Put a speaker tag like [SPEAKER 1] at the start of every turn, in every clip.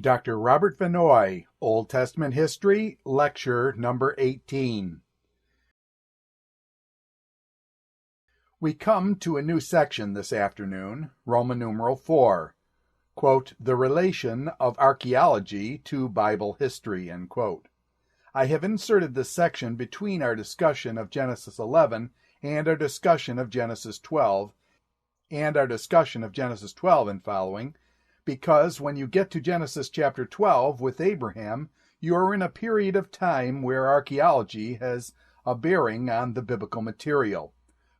[SPEAKER 1] Dr. Robert Vannoy, Old Testament History, Lecture Number 18. We come to a new section this afternoon, Roman numeral 4, quote, the relation of archaeology to Bible history, end quote. I have inserted this section between our discussion of Genesis 11 and our discussion of Genesis 12, and following, because when you get to Genesis chapter 12 with Abraham, you are in a period of time where archaeology has a bearing on the biblical material.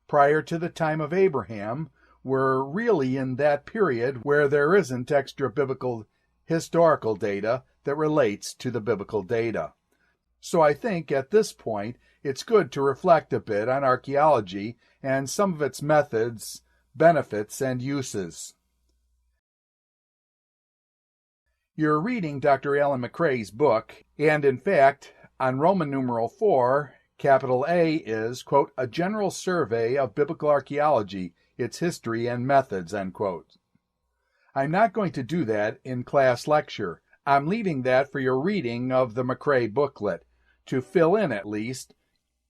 [SPEAKER 1] Prior to the time of Abraham, we're really in that period where there isn't extra biblical historical data that relates to the biblical data. So I think at this point it's good to reflect a bit on archaeology and some of its methods, benefits, and uses. You're reading Dr. Alan McRae's book, and in fact, on Roman numeral 4, capital A is, quote, a general survey of biblical archaeology, its history and methods, end quote. I'm not going to do that in class lecture. I'm leaving that for your reading of the McRae booklet, to fill in at least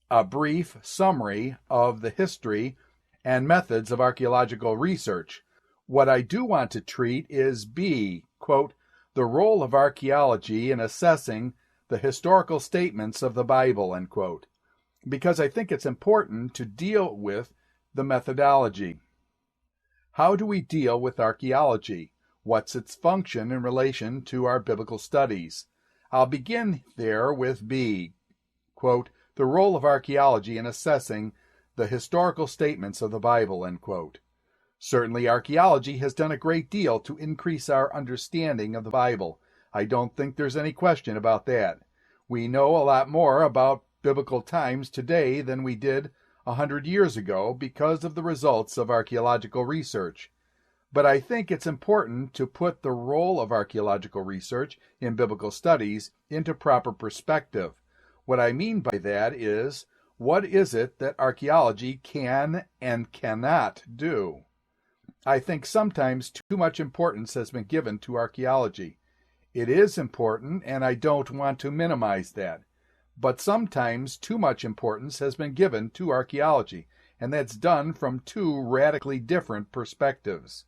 [SPEAKER 1] a brief summary of the history and methods of archaeological research. What I do want to treat is B, quote, the role of archaeology in assessing the historical statements of the Bible, end quote, because I think it's important to deal with the methodology. How do we deal with archaeology? What's its function in relation to our biblical studies? I'll begin there with B, quote, the role of archaeology in assessing the historical statements of the Bible, end quote. Certainly archaeology has done a great deal to increase our understanding of the Bible. I don't think there's any question about that. We know a lot more about biblical times today than we did 100 years ago because of the results of archaeological research. But I think it's important to put the role of archaeological research in biblical studies into proper perspective. What I mean by that is, what is it that archaeology can and cannot do? I think sometimes too much importance has been given to archaeology. It is important, and I don't want to minimize that. But sometimes too much importance has been given to archaeology, and that's done from two radically different perspectives.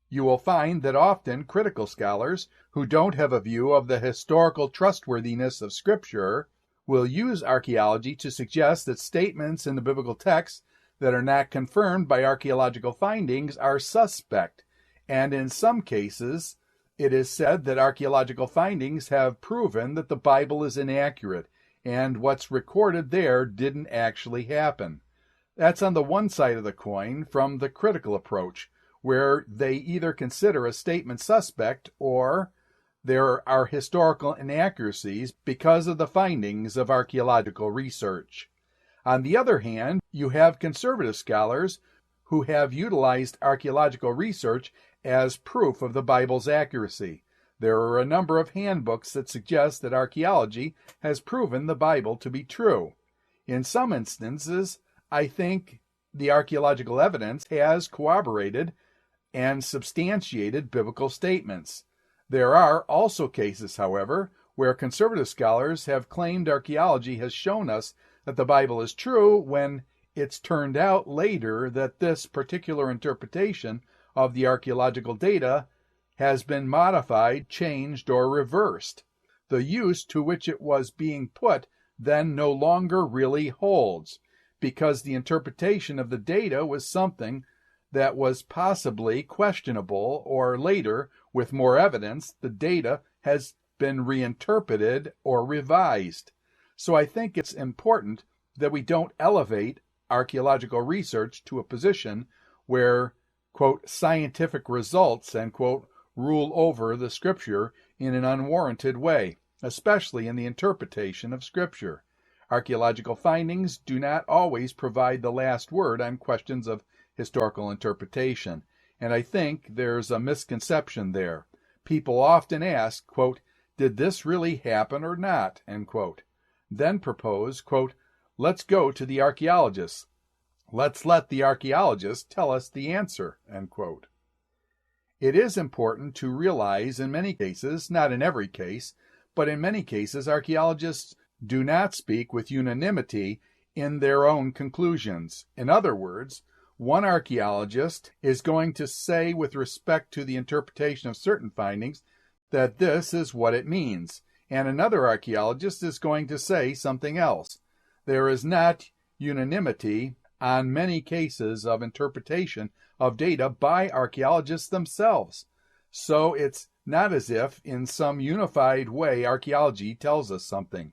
[SPEAKER 1] You will find that often critical scholars who don't have a view of the historical trustworthiness of Scripture will use archaeology to suggest that statements in the biblical text that are not confirmed by archaeological findings are suspect, and in some cases it is said that archaeological findings have proven that the Bible is inaccurate and what's recorded there didn't actually happen. That's on the one side of the coin from the critical approach, where they either consider a statement suspect or there are historical inaccuracies because of the findings of archaeological research. On the other hand, you have conservative scholars who have utilized archaeological research as proof of the Bible's accuracy. There are a number of handbooks that suggest that archaeology has proven the Bible to be true. In some instances, I think the archaeological evidence has corroborated and substantiated biblical statements. There are also cases, however, where conservative scholars have claimed archaeology has shown us that the Bible is true when it's turned out later that this particular interpretation of the archaeological data has been modified, changed, or reversed. The use to which it was being put then no longer really holds, because the interpretation of the data was something that was possibly questionable, or later, with more evidence, the data has been reinterpreted or revised. So I think it's important that we don't elevate archaeological research to a position where, quote, scientific results, end quote, rule over the Scripture in an unwarranted way, especially in the interpretation of Scripture. Archaeological findings do not always provide the last word on questions of historical interpretation, and I think there's a misconception there. People often ask, quote, did this really happen or not, end quote, then propose, quote, let's go to the archaeologists. Let's let the archaeologists tell us the answer, end quote. It is important to realize in many cases, not in every case, but in many cases, archaeologists do not speak with unanimity in their own conclusions. In other words, one archaeologist is going to say with respect to the interpretation of certain findings that this is what it means, and another archaeologist is going to say something else. There is not unanimity on many cases of interpretation of data by archaeologists themselves. So it's not as if in some unified way archaeology tells us something.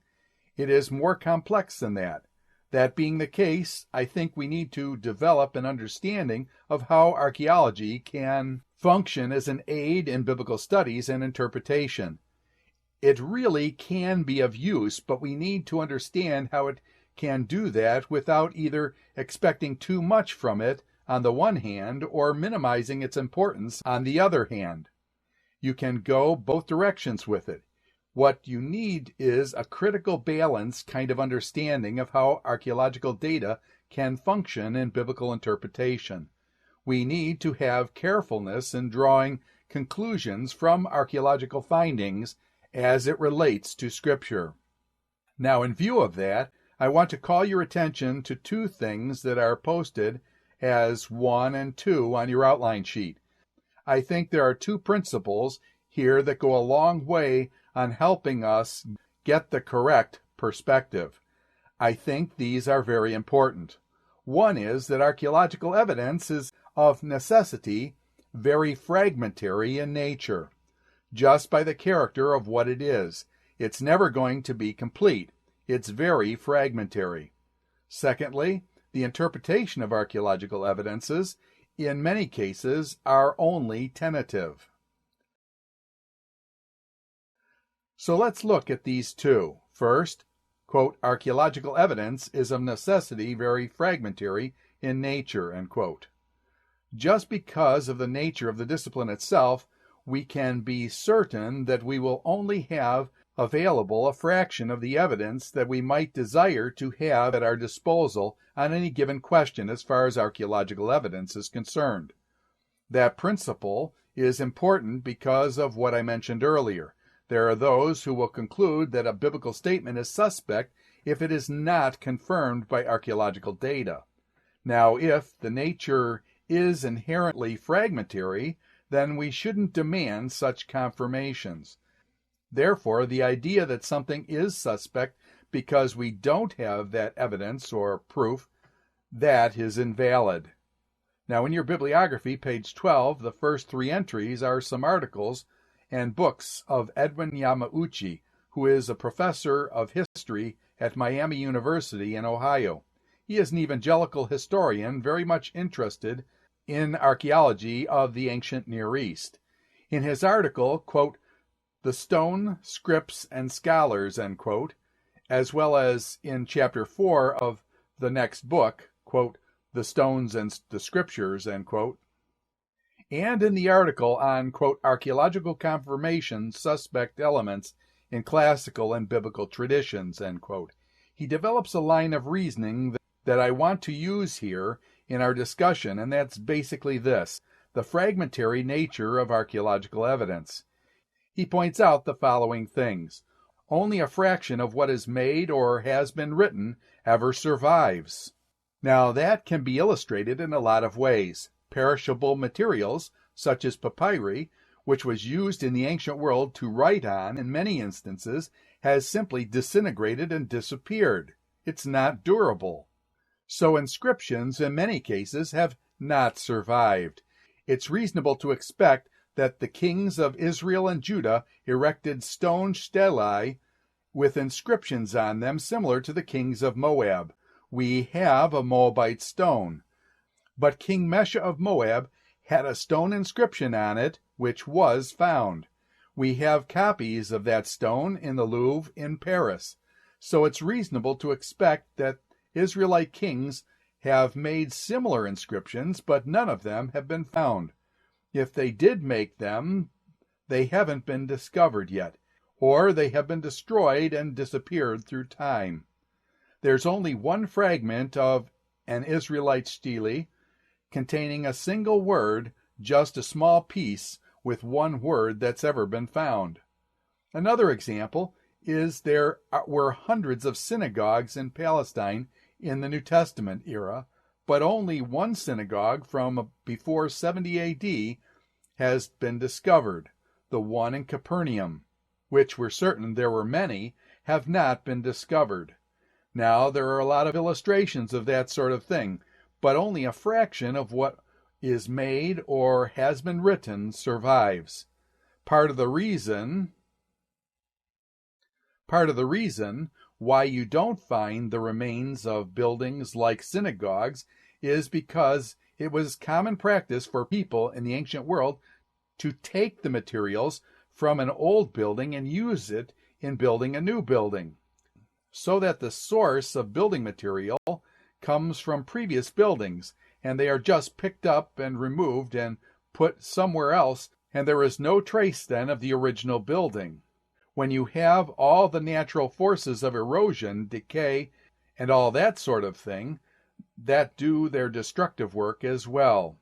[SPEAKER 1] It is more complex than that. That being the case, I think we need to develop an understanding of how archaeology can function as an aid in biblical studies and interpretation. It really can be of use, but we need to understand how it can do that without either expecting too much from it on the one hand or minimizing its importance on the other hand. You can go both directions with it. What you need is a critical balance kind of understanding of how archaeological data can function in biblical interpretation. We need to have carefulness in drawing conclusions from archaeological findings as it relates to Scripture. Now, in view of that, I want to call your attention to two things that are posted as 1 and 2 on your outline sheet. I think there are two principles here that go a long way on helping us get the correct perspective. I think these are very important. One is that archaeological evidence is of necessity very fragmentary in nature, just by the character of what it is. It's never going to be complete. It's very fragmentary. Secondly, the interpretation of archaeological evidences, in many cases, are only tentative. So let's look at these two. First, quote, archaeological evidence is of necessity very fragmentary in nature, end quote. Just because of the nature of the discipline itself, we can be certain that we will only have available a fraction of the evidence that we might desire to have at our disposal on any given question as far as archaeological evidence is concerned. That principle is important because of what I mentioned earlier. There are those who will conclude that a biblical statement is suspect if it is not confirmed by archaeological data. Now, if the nature is inherently fragmentary, then we shouldn't demand such confirmations. Therefore, the idea that something is suspect because we don't have that evidence or proof, that is invalid. Now, in your bibliography, page 12, the first three entries are some articles and books of Edwin Yamauchi, who is a professor of history at Miami University in Ohio. He is an evangelical historian very much interested in archaeology of the ancient Near East. In his article, quote, The Stone, Scripts, and Scholars, end quote, as well as in chapter 4 of the next book, quote, The Stones and the Scriptures, end quote, and in the article on, quote, archaeological confirmation suspect elements in classical and biblical traditions, end quote. He develops a line of reasoning that I want to use here in our discussion, and that's basically this: the fragmentary nature of archaeological evidence. He points out the following things. Only a fraction of what is made or has been written ever survives. Now, that can be illustrated in a lot of ways. Perishable materials, such as papyri, which was used in the ancient world to write on in many instances, has simply disintegrated and disappeared. It's not durable. So inscriptions, in many cases, have not survived. It's reasonable to expect that the kings of Israel and Judah erected stone stelae with inscriptions on them similar to the kings of Moab. We have a Moabite stone. But King Mesha of Moab had a stone inscription on it, which was found. We have copies of that stone in the Louvre in Paris. So it's reasonable to expect that Israelite kings have made similar inscriptions, but none of them have been found. If they did make them, they haven't been discovered yet, or they have been destroyed and disappeared through time. There's only one fragment of an Israelite stele containing a single word just a small piece with one word that's ever been found. Another example is there were hundreds of synagogues in Palestine in the New Testament era, but only one synagogue from before 70 AD has been discovered, the one in Capernaum, which we're certain there were many, have not been discovered. Now, there are a lot of illustrations of that sort of thing, but only a fraction of what is made or has been written survives. Part of the reason why you don't find the remains of buildings like synagogues is because it was common practice for people in the ancient world to take the materials from an old building and use it in building a new building, so that the source of building material comes from previous buildings, and they are just picked up and removed and put somewhere else, and there is no trace then of the original building. When you have all the natural forces of erosion, decay, and all that sort of thing, that do their destructive work as well.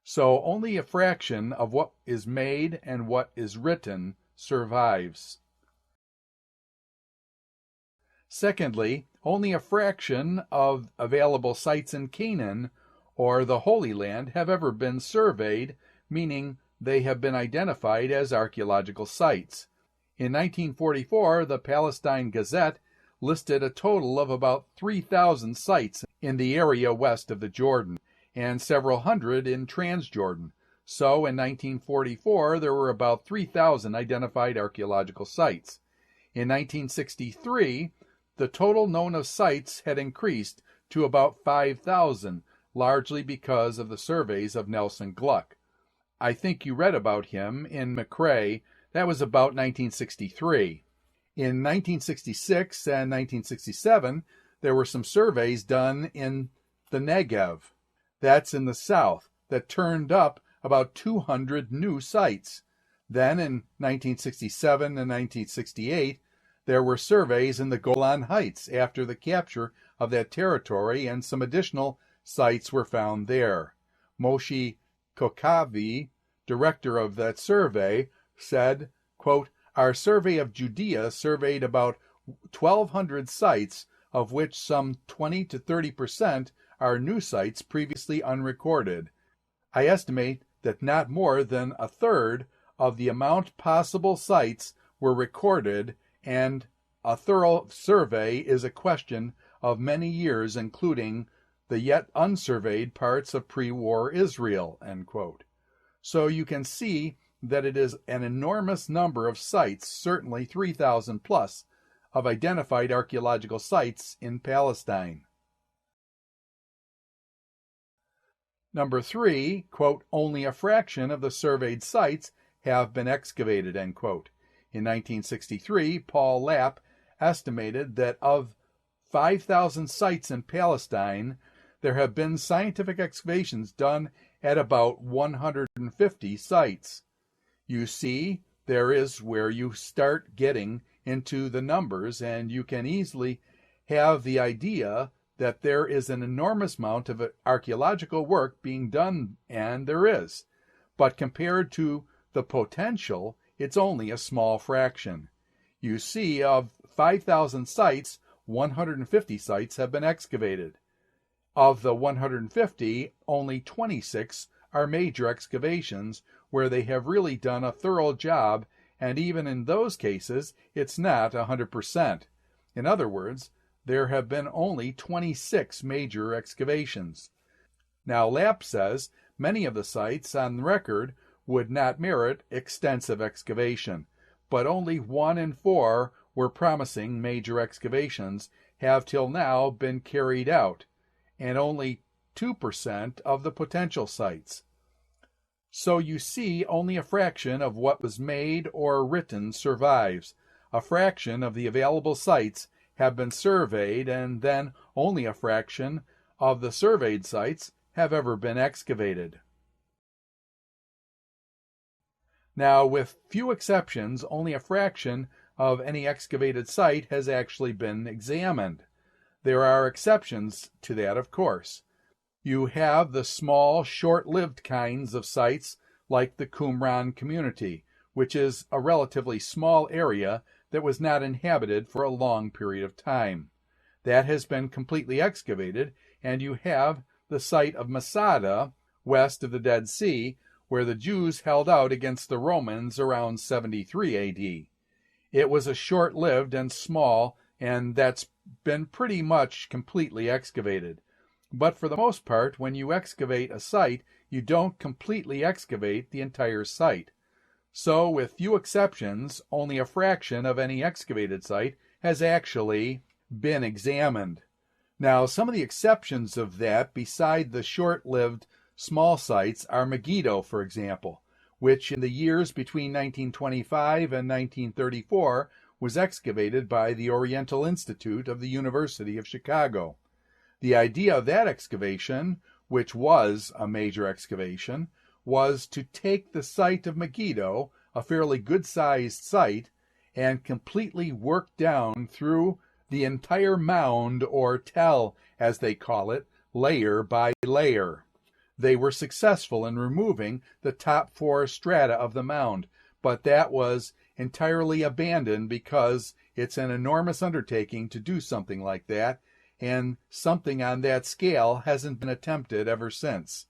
[SPEAKER 1] So only a fraction of what is made and what is written survives. Secondly, only a fraction of available sites in Canaan or the Holy Land have ever been surveyed, meaning they have been identified as archaeological sites. In 1944, the Palestine Gazette listed a total of about 3,000 sites in the area west of the Jordan, and several hundred in Transjordan. So in 1944, there were about 3,000 identified archaeological sites. In 1963, the total known of sites had increased to about 5,000, largely because of the surveys of Nelson Gluck. I think you read about him in McRae. That was about 1963. In 1966 and 1967, there were some surveys done in the Negev, that's in the south, that turned up about 200 new sites. Then in 1967 and 1968, there were surveys in the Golan Heights after the capture of that territory, and some additional sites were found there. Moshe Kokavi, director of that survey, said, quote, "Our survey of Judea surveyed about 1,200 sites, of which some 20 to 30% are new sites previously unrecorded. I estimate that not more than a third of the amount possible sites were recorded, and a thorough survey is a question of many years, including the yet unsurveyed parts of pre-war Israel," end quote. So you can see that it is an enormous number of sites, certainly 3,000 plus, of identified archaeological sites in Palestine. Number 3, quote, "Only a fraction of the surveyed sites have been excavated," end quote. In 1963, Paul Lapp estimated that of 5,000 sites in Palestine, there have been scientific excavations done at about 150 sites. You see, there is where you start getting into the numbers, and you can easily have the idea that there is an enormous amount of archaeological work being done, and there is. But compared to the potential, it's only a small fraction. You see, of 5,000 sites, 150 sites have been excavated. Of the 150, only 26 are major excavations where they have really done a thorough job, and even in those cases, it's not 100%. In other words, there have been only 26 major excavations. Now, Lapp says many of the sites on record would not merit extensive excavation, but only 1 in 4 where promising major excavations have till now been carried out, and only 2% of the potential sites. So you see, only a fraction of what was made or written survives. A fraction of the available sites have been surveyed, and then only a fraction of the surveyed sites have ever been excavated. Now, with few exceptions, only a fraction of any excavated site has actually been examined. There are exceptions to that, of course. You have the small, short-lived kinds of sites like the Qumran community, which is a relatively small area that was not inhabited for a long period of time. That has been completely excavated, and you have the site of Masada, west of the Dead Sea, where the Jews held out against the Romans around 73 AD. It was a short-lived and small, and that's been pretty much completely excavated. But for the most part, when you excavate a site, you don't completely excavate the entire site. So, with few exceptions, only a fraction of any excavated site has actually been examined. Now, some of the exceptions of that, beside the short-lived small sites, are Megiddo, for example, which in the years between 1925 and 1934 was excavated by the Oriental Institute of the University of Chicago. The idea of that excavation, which was a major excavation, was to take the site of Megiddo, a fairly good-sized site, and completely work down through the entire mound, or tell, as they call it, layer by layer. They were successful in removing the top 4 strata of the mound, but that was entirely abandoned because it's an enormous undertaking to do something like that, and something on that scale hasn't been attempted ever since.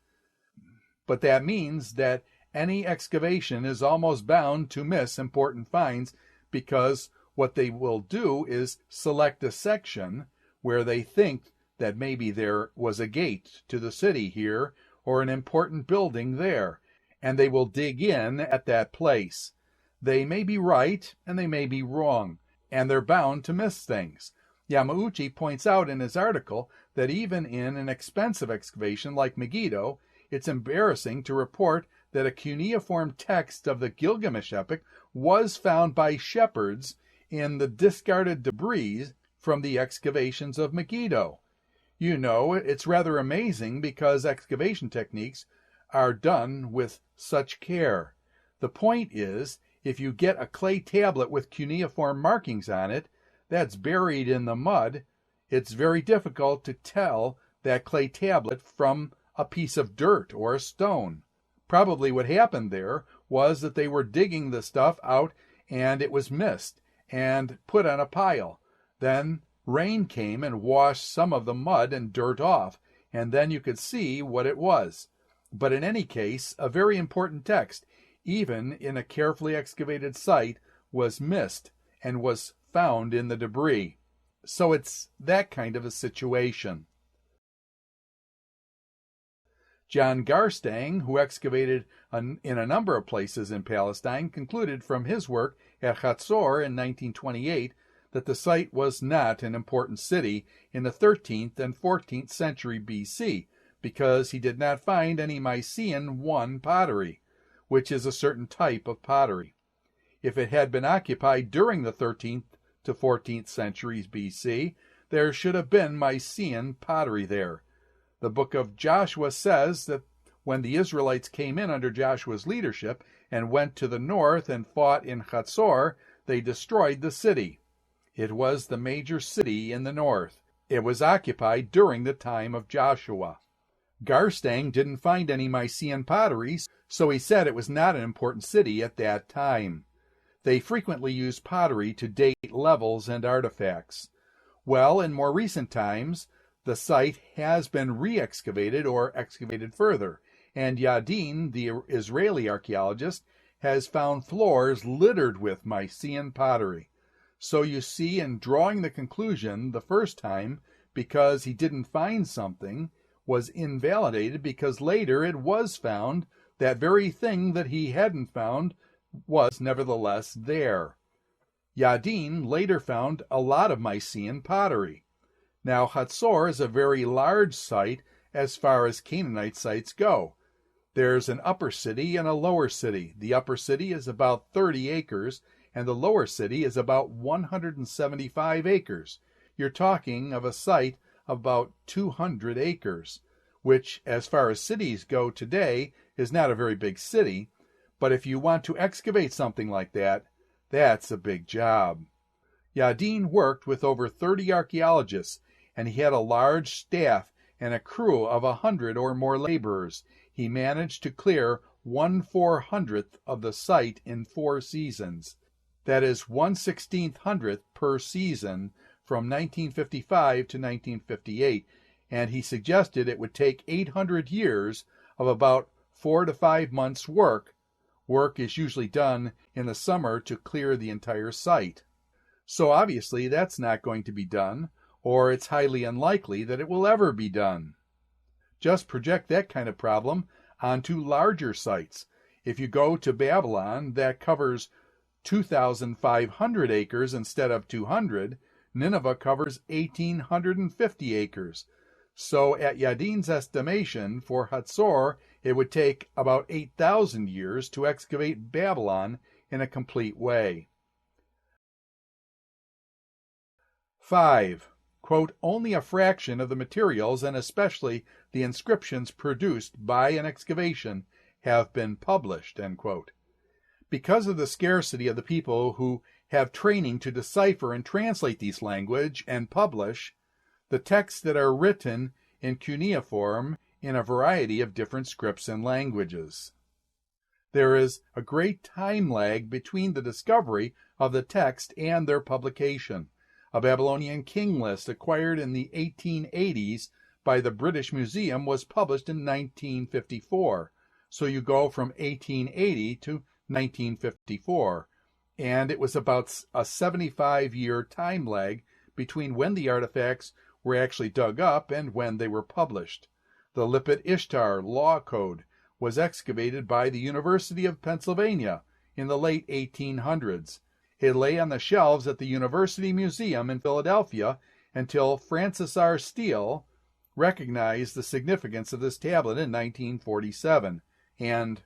[SPEAKER 1] But that means that any excavation is almost bound to miss important finds, because what they will do is select a section where they think that maybe there was a gate to the city here or an important building there, and they will dig in at that place. They may be right and they may be wrong, and they're bound to miss things. Yamauchi points out in his article that even in an expensive excavation like Megiddo, it's embarrassing to report that a cuneiform text of the Gilgamesh epic was found by shepherds in the discarded debris from the excavations of Megiddo. You know, it's rather amazing because excavation techniques are done with such care. The point is, if you get a clay tablet with cuneiform markings on it, that's buried in the mud, it's very difficult to tell that clay tablet from a piece of dirt or a stone. Probably what happened there was that they were digging the stuff out and it was missed and put on a pile. Then rain came and washed some of the mud and dirt off, and then you could see what it was. But in any case, a very important text, even in a carefully excavated site, was missed and was found in the debris. So it's that kind of a situation. John Garstang, who excavated in a number of places in Palestine, concluded from his work at Hatzor in 1928 that the site was not an important city in the 13th and 14th century BC, because he did not find any Mycenaean I pottery, which is a certain type of pottery. If it had been occupied during the 13th to 14th centuries BC, there should have been Mycenaean pottery there. The book of Joshua says that when the Israelites came in under Joshua's leadership and went to the north and fought in Hatzor, they destroyed the city. It was the major city in the north. It was occupied during the time of Joshua. Garstang didn't find any Mycenaean pottery, so he said it was not an important city at that time. They frequently used pottery to date levels and artifacts. Well, in more recent times, the site has been re-excavated or excavated further, and Yadin, the Israeli archaeologist, has found floors littered with Mycenaean pottery. So you see, in drawing the conclusion the first time, because he didn't find something, was invalidated because later it was found, that very thing that he hadn't found was nevertheless there. Yadin later found a lot of Mycenaean pottery. Now, Hatzor is a very large site as far as Canaanite sites go. There's an upper city and a lower city. The upper city is about 30 acres, and the lower city is about 175 acres. You're talking of a site of about 200 acres, which, as far as cities go today, is not a very big city, but if you want to excavate something like that, that's a big job. Yadin worked with over 30 archaeologists, and he had a large staff, and a crew of 100 or more laborers, he managed to clear 1/400th of the site in 4 seasons. That is 1/1600th per season from 1955 to 1958, and he suggested it would take 800 years of about 4 to 5 months' work. Work is usually done in the summer to clear the entire site. So obviously that's not going to be done, or it's highly unlikely that it will ever be done. Just project that kind of problem onto larger sites. If you go to Babylon, that covers 2,500 acres instead of 200. Nineveh covers 1,850 acres. So at Yadin's estimation, for Hatzor, it would take about 8,000 years to excavate Babylon in a complete way. 5. Quote, only a fraction of the materials, and especially the inscriptions produced by an excavation, have been published, end quote. Because of the scarcity of the people who have training to decipher and translate these language and publish, the texts that are written in cuneiform in a variety of different scripts and languages. There is a great time lag between the discovery of the text and their publication. A Babylonian king list acquired in the 1880s by the British Museum was published in 1954. So you go from 1880 to 1954. And it was about a 75-year time lag between when the artifacts were actually dug up and when they were published. The Lipit Ishtar Law Code was excavated by the University of Pennsylvania in the late 1800s. It lay on the shelves at the University Museum in Philadelphia until Francis R. Steele recognized the significance of this tablet in 1947 and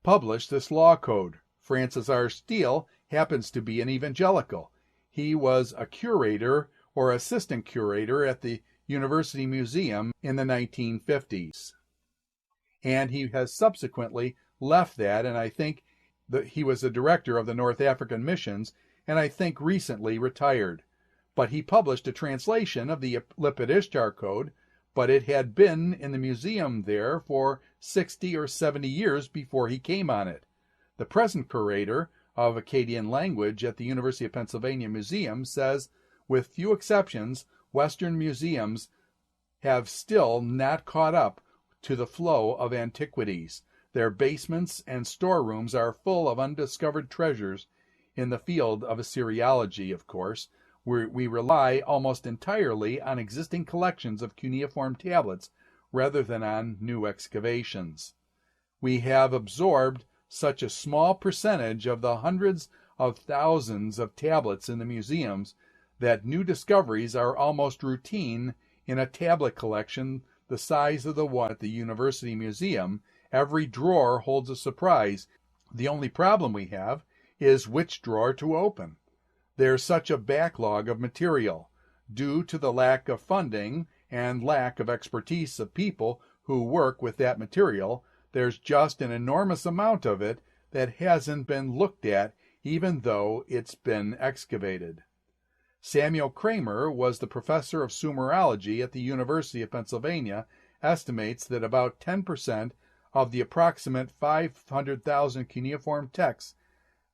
[SPEAKER 1] published this law code. Francis R. Steele happens to be an evangelical. He was a curator or assistant curator at the University Museum in the 1950s. And he has subsequently left that, and I think that he was the director of the North African missions, and I think recently retired. But he published a translation of the Lipit Ishtar Code, but it had been in the museum there for 60 or 70 years before he came on it. The present curator of Akkadian language at the University of Pennsylvania Museum says, with few exceptions, Western museums have still not caught up to the flow of antiquities. Their basements and storerooms are full of undiscovered treasures in the field of Assyriology, of course, where we rely almost entirely on existing collections of cuneiform tablets rather than on new excavations. We have absorbed such a small percentage of the hundreds of thousands of tablets in the museums that new discoveries are almost routine in a tablet collection the size of the one at the University Museum. Every drawer holds a surprise. The only problem we have is which drawer to open. There's such a backlog of material due to the lack of funding and lack of expertise of people who work with that material. There's just an enormous amount of it that hasn't been looked at, even though it's been excavated. Samuel Kramer was the professor of Sumerology at the University of Pennsylvania, estimates that about 10% of the approximate 500,000 cuneiform texts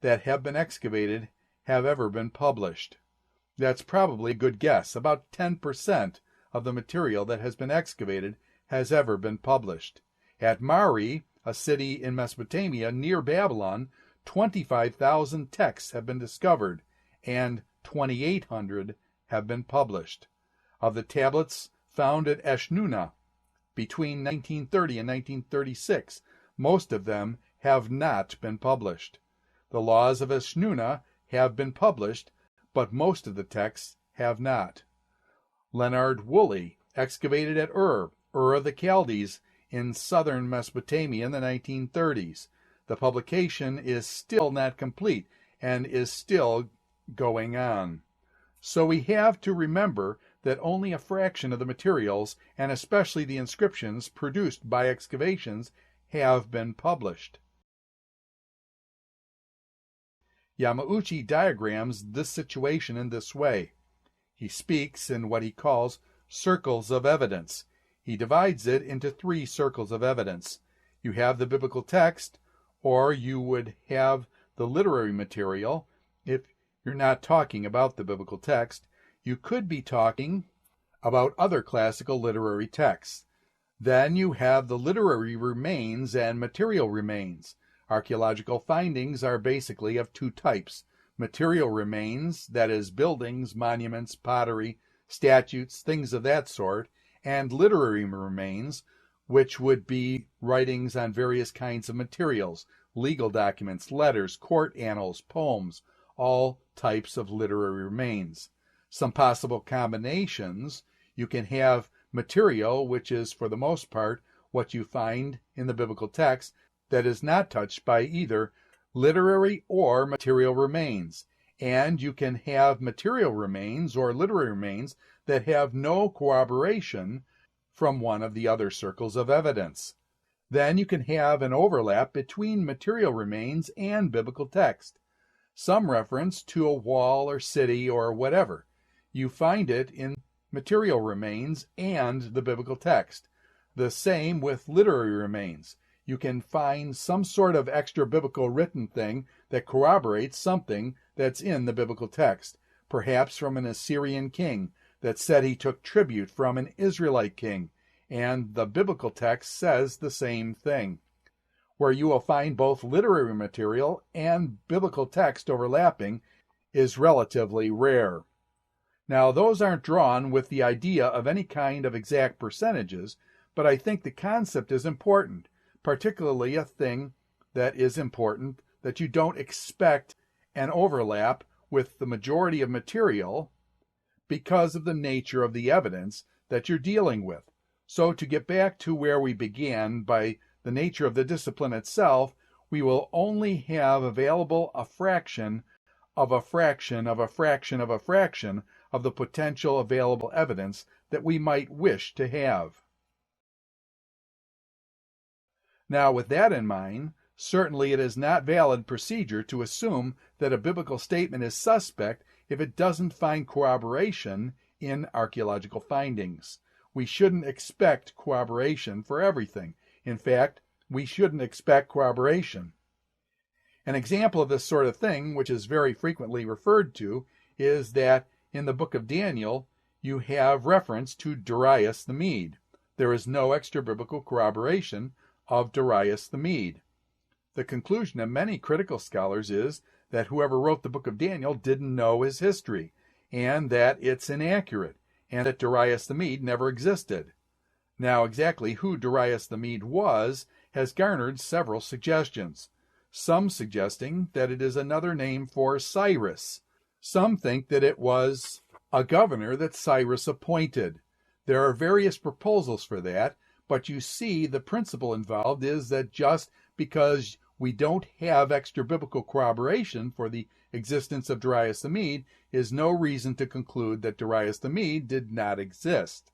[SPEAKER 1] that have been excavated have ever been published. That's probably a good guess. About 10% of the material that has been excavated has ever been published. At Mari, a city in Mesopotamia near Babylon, 25,000 texts have been discovered, and 2,800 have been published. Of the tablets found at Eshnunna between 1930 and 1936, most of them have not been published. The laws of Eshnunna have been published, but most of the texts have not. Leonard Woolley excavated at Ur of the Chaldees in southern Mesopotamia in the 1930s. The publication is still not complete and is still going on. So we have to remember that only a fraction of the materials, and especially the inscriptions produced by excavations, have been published. Yamauchi diagrams this situation in this way. He speaks in what he calls circles of evidence. He divides it into 3 circles of evidence. You have the biblical text, or you would have the literary material. If you're not talking about the biblical text, you could be talking about other classical literary texts. Then you have the literary remains and material remains. Archaeological findings are basically of 2 types. Material remains, that is, buildings, monuments, pottery, statues, things of that sort, and literary remains, which would be writings on various kinds of materials, legal documents, letters, court annals, poems, all types of literary remains. Some possible combinations: you can have material, which is for the most part what you find in the biblical text, that is not touched by either literary or material remains. And you can have material remains or literary remains that have no corroboration from one of the other circles of evidence. Then you can have an overlap between material remains and biblical text. Some reference to a wall or city or whatever. You find it in material remains and the biblical text. The same with literary remains. You can find some sort of extra biblical written thing that corroborates something that's in the biblical text, perhaps from an Assyrian king that said he took tribute from an Israelite king, and the biblical text says the same thing. Where you will find both literary material and biblical text overlapping is relatively rare. Now, those aren't drawn with the idea of any kind of exact percentages, but I think the concept is important, particularly a thing that is important, that you don't expect an overlap with the majority of material because of the nature of the evidence that you're dealing with. So to get back to where we began, by the nature of the discipline itself, we will only have available a fraction of a fraction of a fraction of a fraction of the potential available evidence that we might wish to have. Now, with that in mind, certainly it is not valid procedure to assume that a biblical statement is suspect if it doesn't find corroboration in archaeological findings. We shouldn't expect corroboration for everything. In fact, we shouldn't expect corroboration. An example of this sort of thing, which is very frequently referred to, is that in the book of Daniel, you have reference to Darius the Mede. There is no extra-biblical corroboration of Darius the Mede. The conclusion of many critical scholars is that whoever wrote the book of Daniel didn't know his history, and that it's inaccurate, and that Darius the Mede never existed. Now, exactly who Darius the Mede was has garnered several suggestions, some suggesting that it is another name for Cyrus. Some think that it was a governor that Cyrus appointed. There are various proposals for that, but you see the principle involved is that just because we don't have extra biblical corroboration for the existence of Darius the Mede is no reason to conclude that Darius the Mede did not exist.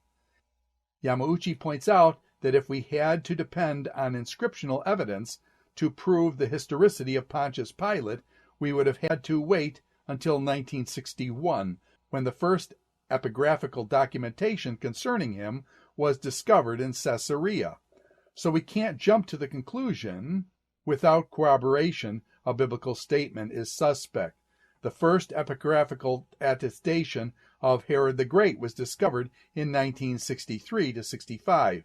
[SPEAKER 1] Yamauchi points out that if we had to depend on inscriptional evidence to prove the historicity of Pontius Pilate, we would have had to wait until 1961, when the first epigraphical documentation concerning him was discovered in Caesarea. So we can't jump to the conclusion without corroboration a biblical statement is suspect. The first epigraphical attestation of Herod the Great was discovered in 1963 to 65.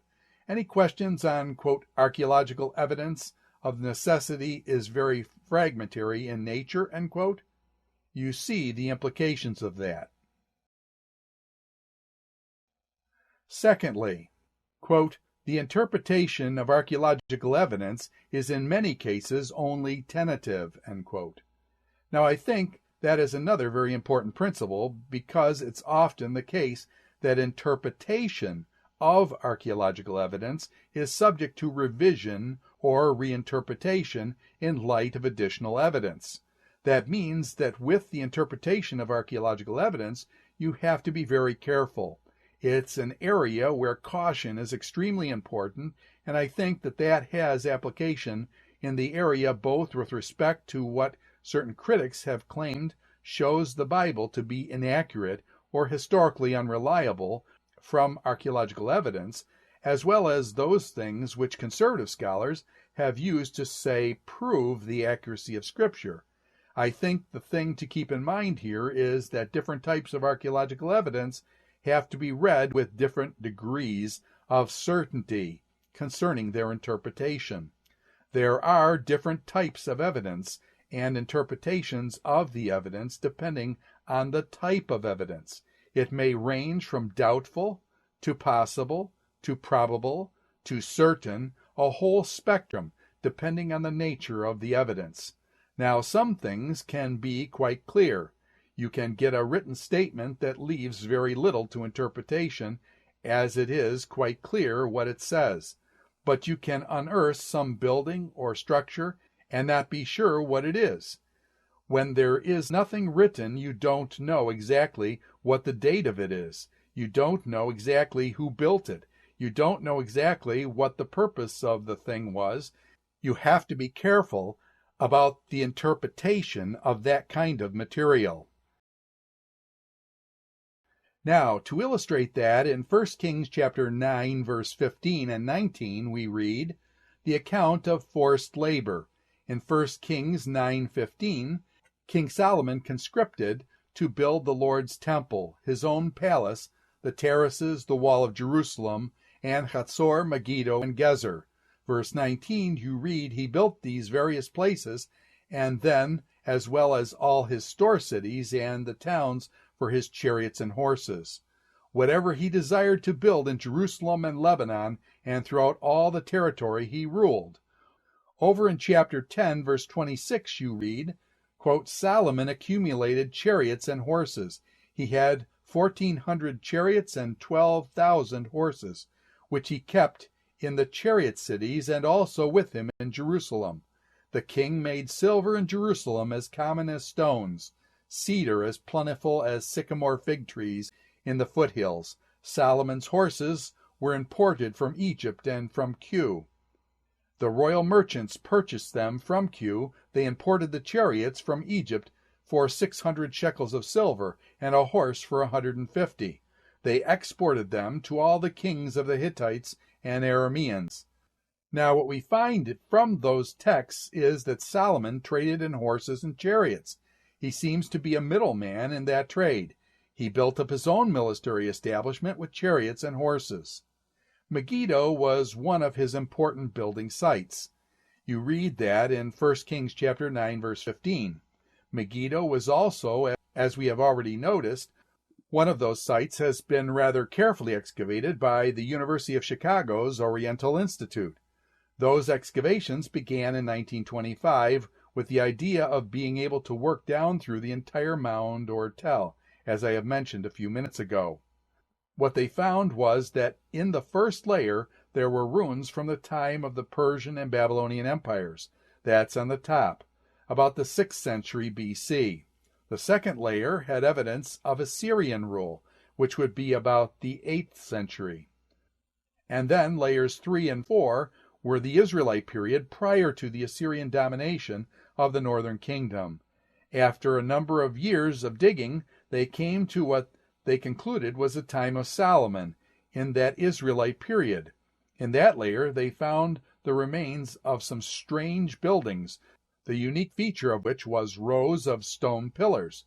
[SPEAKER 1] Any questions on, quote, archaeological evidence of necessity is very fragmentary in nature, end quote? You see the implications of that. Secondly, quote, the interpretation of archaeological evidence is in many cases only tentative, end quote. Now, I think that is another very important principle, because it's often the case that interpretation of archaeological evidence is subject to revision or reinterpretation in light of additional evidence. That means that with the interpretation of archaeological evidence, you have to be very careful. It's an area where caution is extremely important, and I think that that has application in the area both with respect to what certain critics have claimed shows the Bible to be inaccurate or historically unreliable from archaeological evidence, as well as those things which conservative scholars have used to say prove the accuracy of Scripture. I think the thing to keep in mind here is that different types of archaeological evidence have to be read with different degrees of certainty concerning their interpretation. There are different types of evidence and interpretations of the evidence depending on the type of evidence. It may range from doubtful to possible to probable to certain, a whole spectrum depending on the nature of the evidence. Now, some things can be quite clear. You can get a written statement that leaves very little to interpretation, as it is quite clear what it says. But you can unearth some building or structure and not be sure what it is. When there is nothing written, you don't know exactly what the date of it is. You don't know exactly who built it. You don't know exactly what the purpose of the thing was. You have to be careful about the interpretation of that kind of material. Now, to illustrate that, in 1 Kings chapter 9, verse 15 and 19, we read the account of forced labor. In 1 Kings 9:15, King Solomon conscripted to build the Lord's temple, his own palace, the terraces, the wall of Jerusalem, and Hatzor, Megiddo, and Gezer. Verse 19, you read, he built these various places, and then, as well as all his store cities and the towns for his chariots and horses. Whatever he desired to build in Jerusalem and Lebanon, and throughout all the territory he ruled. Over in chapter 10, verse 26, you read, quote, Solomon accumulated chariots and horses. He had 1,400 chariots and 12,000 horses, which he kept in the chariot cities and also with him in Jerusalem. The king made silver in Jerusalem as common as stones, cedar as plentiful as sycamore fig trees in the foothills. Solomon's horses were imported from Egypt and from Kue. The royal merchants purchased them from Kue. They imported the chariots from Egypt for 600 shekels of silver and a horse for 150. They exported them to all the kings of the Hittites and Arameans. Now, what we find from those texts is that Solomon traded in horses and chariots. He seems to be a middleman in that trade. He built up his own military establishment with chariots and horses. Megiddo was one of his important building sites. You read that in 1 Kings chapter 9, verse 15. Megiddo was also, as we have already noticed, one of those sites has been rather carefully excavated by the University of Chicago's Oriental Institute. Those excavations began in 1925 with the idea of being able to work down through the entire mound or tell, as I have mentioned a few minutes ago. What they found was that in the first layer there were ruins from the time of the Persian and Babylonian empires. That's on the top, about the 6th century BC. The second layer had evidence of Assyrian rule, which would be about the 8th century. And then layers 3 and 4 were the Israelite period prior to the Assyrian domination of the northern kingdom. After a number of years of digging, they came to what they concluded was the time of Solomon, in that Israelite period. In that layer, they found the remains of some strange buildings, the unique feature of which was rows of stone pillars.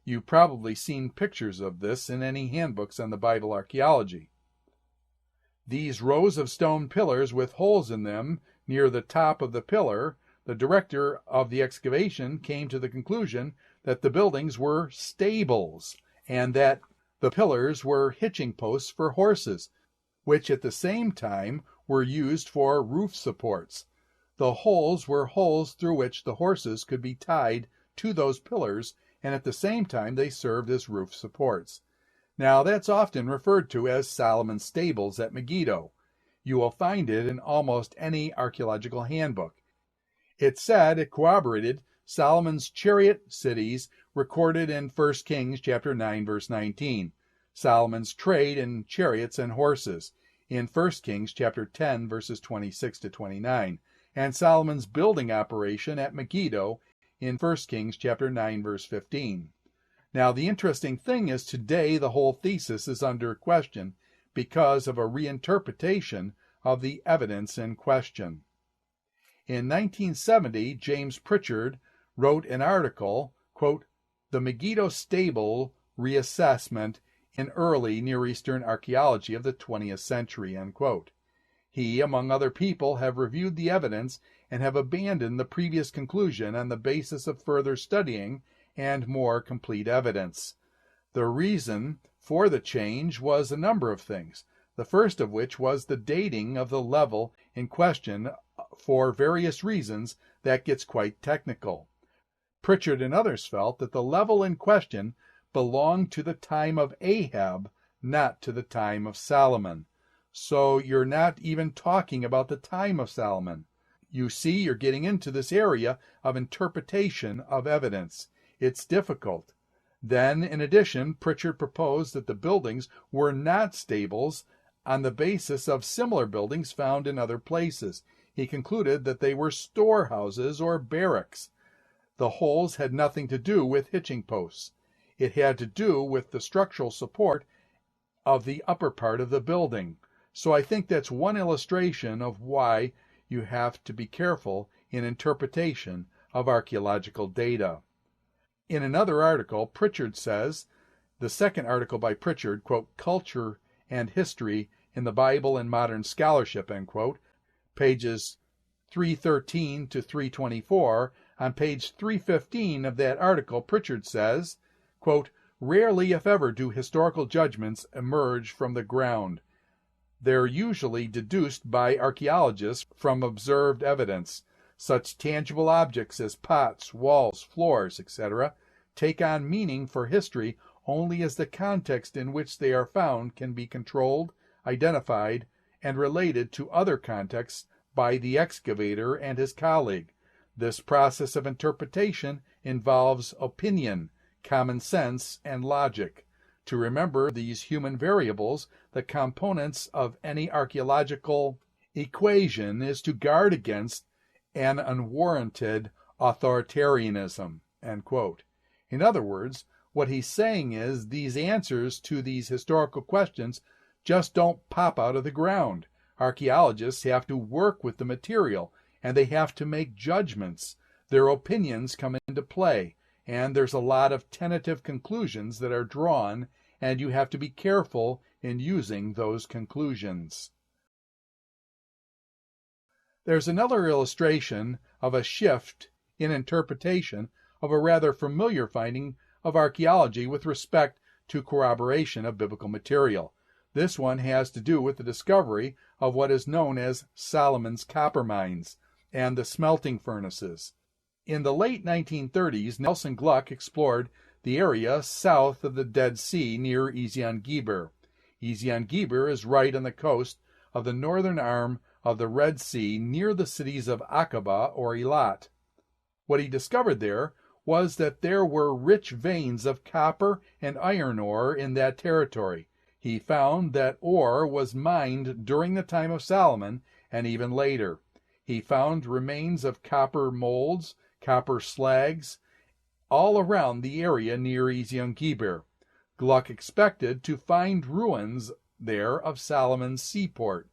[SPEAKER 1] You've probably seen pictures of this in any handbooks on the Bible archaeology. These rows of stone pillars with holes in them near the top of the pillar, the director of the excavation came to the conclusion that the buildings were stables and that the pillars were hitching posts for horses, which at the same time were used for roof supports. The holes were holes through which the horses could be tied to those pillars, and at the same time they served as roof supports. Now, that's often referred to as Solomon's Stables at Megiddo. You will find it in almost any archaeological handbook. It said it corroborated Solomon's chariot cities recorded in 1 Kings chapter 9, verse 19, Solomon's trade in chariots and horses in 1 Kings chapter 10, verses 26 to 29, and Solomon's building operation at Megiddo in 1 Kings chapter 9, verse 15. Now, the interesting thing is today the whole thesis is under question because of a reinterpretation of the evidence in question. In 1970, James Pritchard wrote an article, quote, "The Megiddo Stable Reassessment in Early Near Eastern Archaeology of the 20th Century," end quote. He, among other people, have reviewed the evidence and have abandoned the previous conclusion on the basis of further studying and more complete evidence. The reason for the change was a number of things, the first of which was the dating of the level in question for various reasons that gets quite technical. Pritchard and others felt that the level in question belonged to the time of Ahab, not to the time of Solomon. So you're not even talking about the time of Solomon. You see, you're getting into this area of interpretation of evidence. It's difficult. Then, in addition, Pritchard proposed that the buildings were not stables on the basis of similar buildings found in other places. He concluded that they were storehouses or barracks. The holes had nothing to do with hitching posts. It had to do with the structural support of the upper part of the building. So I think that's one illustration of why you have to be careful in interpretation of archaeological data. In another article, Pritchard says, the second article by Pritchard, quote, "Culture and History in the Bible and Modern Scholarship," end quote, pages 313 to 324, on page 315 of that article, Pritchard says, quote, "Rarely, if ever, do historical judgments emerge from the ground. They're usually deduced by archaeologists from observed evidence. Such tangible objects as pots, walls, floors, etc., take on meaning for history only as the context in which they are found can be controlled, identified, and related to other contexts by the excavator and his colleague. This process of interpretation involves opinion, common sense, and logic. To remember these human variables, the components of any archaeological equation, is to guard against an unwarranted authoritarianism," end quote. In other words, what he's saying is these answers to these historical questions just don't pop out of the ground. Archaeologists have to work with the material, and they have to make judgments. Their opinions come into play, and there's a lot of tentative conclusions that are drawn, and you have to be careful in using those conclusions. There's another illustration of a shift in interpretation of a rather familiar finding of archaeology with respect to corroboration of biblical material. This one has to do with the discovery of what is known as Solomon's copper mines and the smelting furnaces. In the late 1930s, Nelson Gluck explored the area south of the Dead Sea near Ezion-Geber. Ezion-Geber is right on the coast of the northern arm of the Red Sea near the cities of Aqaba or Eilat. What he discovered there was that there were rich veins of copper and iron ore in that territory. He found that ore was mined during the time of Solomon and even later. He found remains of copper molds, copper slags, all around the area near Ezion-Geber. Gluck expected to find ruins there of Solomon's seaport.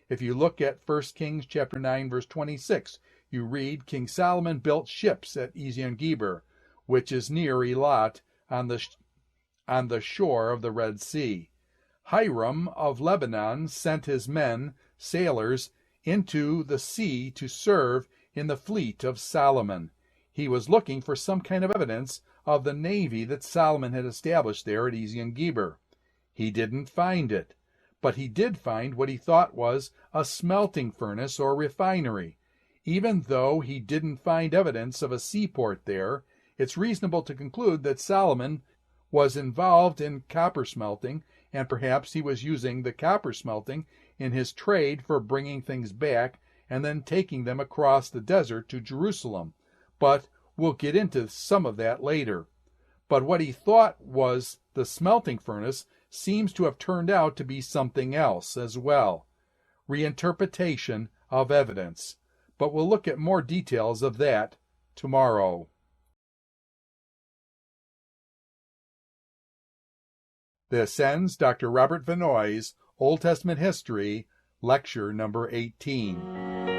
[SPEAKER 1] If you look at 1 Kings chapter 9, verse 26, you read, King Solomon built ships at Ezion-Geber, which is near Eilat on the shore of the Red Sea. Hiram of Lebanon sent his men, sailors, into the sea to serve in the fleet of Solomon. He was looking for some kind of evidence of the navy that Solomon had established there at Ezion-Geber. He didn't find it, but he did find what he thought was a smelting furnace or refinery. Even though he didn't find evidence of a seaport there, it's reasonable to conclude that Solomon was involved in copper smelting, and perhaps he was using the copper smelting in his trade for bringing things back and then taking them across the desert to Jerusalem. But we'll get into some of that later. But what he thought was the smelting furnace seems to have turned out to be something else as well. Reinterpretation of evidence. But we'll look at more details of that tomorrow. This ends Dr. Robert Vannoy's Old Testament History, Lecture number 18.